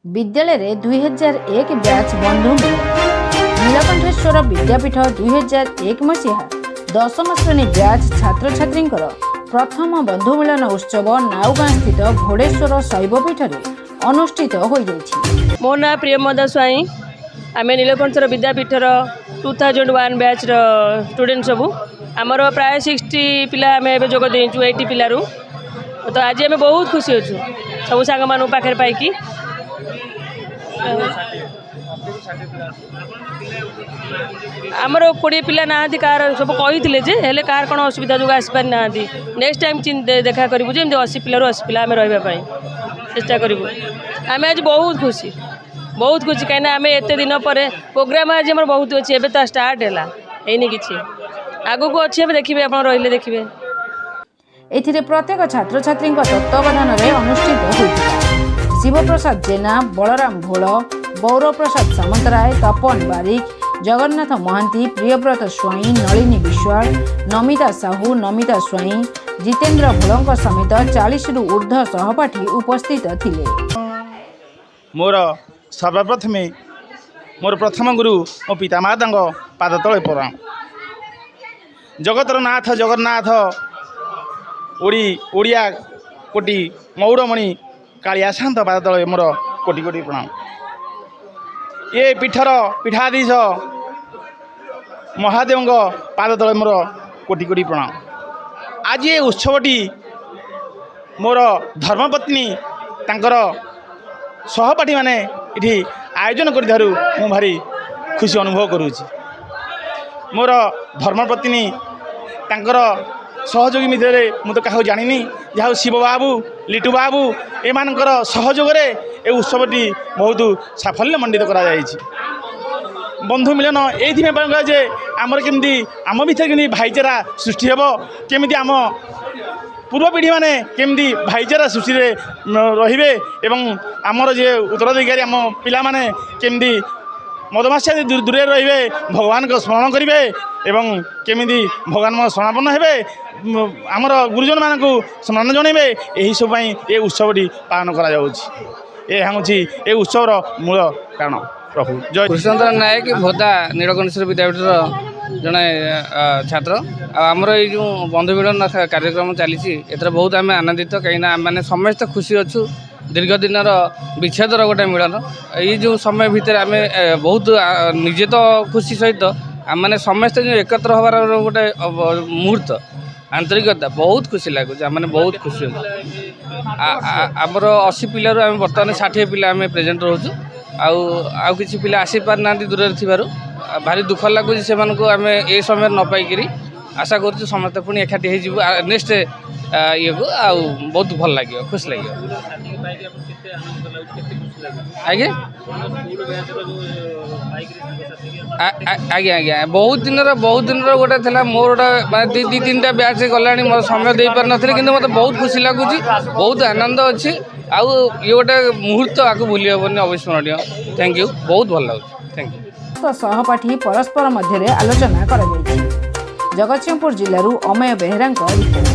विद्यालय रे 2001 बैच बंधु नीलकंठेश्वर विद्यापीठ 2001 मसीहा दशम श्रेणी बैच छात्र छात्री प्रथम बंधु मिलन उत्सव नाउगाँ स्थित घोड़ेश्वर शैवपीठ अनुष्ठित हो जाइछि। मो ना प्रियमदा स्वाई आम नीलकंठेश्वर विद्यापीठर 2001 बैच स्टूडेंट सबू आमर प्राय 60 पिला आम जोग देचु 80 पिलू तो आज आम बहुत खुशी अच्छु सब सांग मान पाखे पाई आमर 20 पिला ना कार सब कही कार कौन असुविधा जो आसपार ना नेक्स्ट टाइम देखा करूँ जमी 80 पिलू 80 पिला आम रही चेष्टा करूँ। आम आज बहुत खुशी कहीं आम एत दिन पर प्रोग्राम आज आम बहुत अच्छी एवं तो स्टार्ट है कि आगू को अच्छे देखिए आप रही देखिए एथिरे प्रत्येक छात्र छात्री तत्वावधान में अनुष्ठित होता। शिवप्रसाद जेना, बलराम भोल, गौरव प्रसाद सामंतराय, तपन बारिक, जगन्नाथ महांती, प्रियव्रत स्वाई, नलिनी विश्वाल, नमिता साहू, नमिता स्वाई, जितेन्द्र भोल समेत 40 रु ऊर्ध्व सहपाठी उपस्थित थिले। मोर सर्वप्रथम मोर प्रथम गुरु मो पितामाता पाद तले प्रणाम। जगतर नाथ जगन्नाथ ओडिया कोटि मौड़मणि कालिया शांत पाद तले मोर कोटि कोटि प्रणाम। ये पीठर पीठाधीश महादेव पाद तले मोर कोटि कोटि प्रणाम। आज ये उत्सवटी मोर धर्मपत्नी तांकर सहपाठी माने इठी आयोजन कर मु भारी खुशी अनुभव करुँची। मोर धर्मपत्नी तांकर सहयोगी मित्रे मु तो क्या जानी जहाँ शिव बाबू लिटू बाबू एमानकर सहयोग ए उत्सवटी बहुत साफल्य मंडित करा जायछि। बंधु मिलन ये जे आमर केमती आम भितर केमती भाईचारा सृष्टि हेब केमती आम पूर्व पीढ़ी माने केमती भाईचारा सृष्टि रे एवं आमर जे उत्तराधिकारी आम पिला माने केमती मदमाशा दूरे रे भगवान को स्मरण करेंगे एवं केमिति भगवान समापन हेबे आमर गुरुजन मान को सम्मान जनइबे यही सब ये उत्सवटी पालन करा जाउछि। यह हूँ ये उत्सवर मूल कारण। प्रभु जय कृष्णचंद्र नायक भोदा नीलकंठेश्वर विद्यापीठ जड़े छात्र आमर ये जो बंधु मिलन कार्यक्रम चली बहुत आम आनंदित कहीं आम मैंने समस्त खुशी अच्छु दीर्घ दिन विच्छेदर गोटे मिलन ये जो समय भितर आम बहुत निजे तो खुशी सहित आम मैंने समस्ते जो एकत्र हबार गोटे मुहूर्त आंतरिकता बहुत खुशी लगुच आम मैंने बहुत खुशी आमर 80 पिलू आम बर्तमान 60 पिला आम प्रेजेंट रोचु आउ किसी पिला आसी पार ना दूर थी भारी दुख लगुच से आम ए समय न पाई आशा करूँ समस्त पुणी एकाठी हो नेक्स्ट ये को आउ बहुत भल लगे खुश लगे। आज्ञा आज्ञा आज्ञा बहुत दिन गोटे था मोर गोटे दी तीन टा बैच गला मोर समय दे पार नी कि मतलब बहुत खुशी लगुच बहुत आनंद अच्छी आउ ये गोटे मुहूर्त आगे भूली हेनी अविस्मरणीय। थैंक यू बहुत भल लगुच। Thank you. सहपाठी परस्पर मध्य आलोचना कर जगतसिंहपुर जिलूर अमेय बेहेरा रिपोर्ट।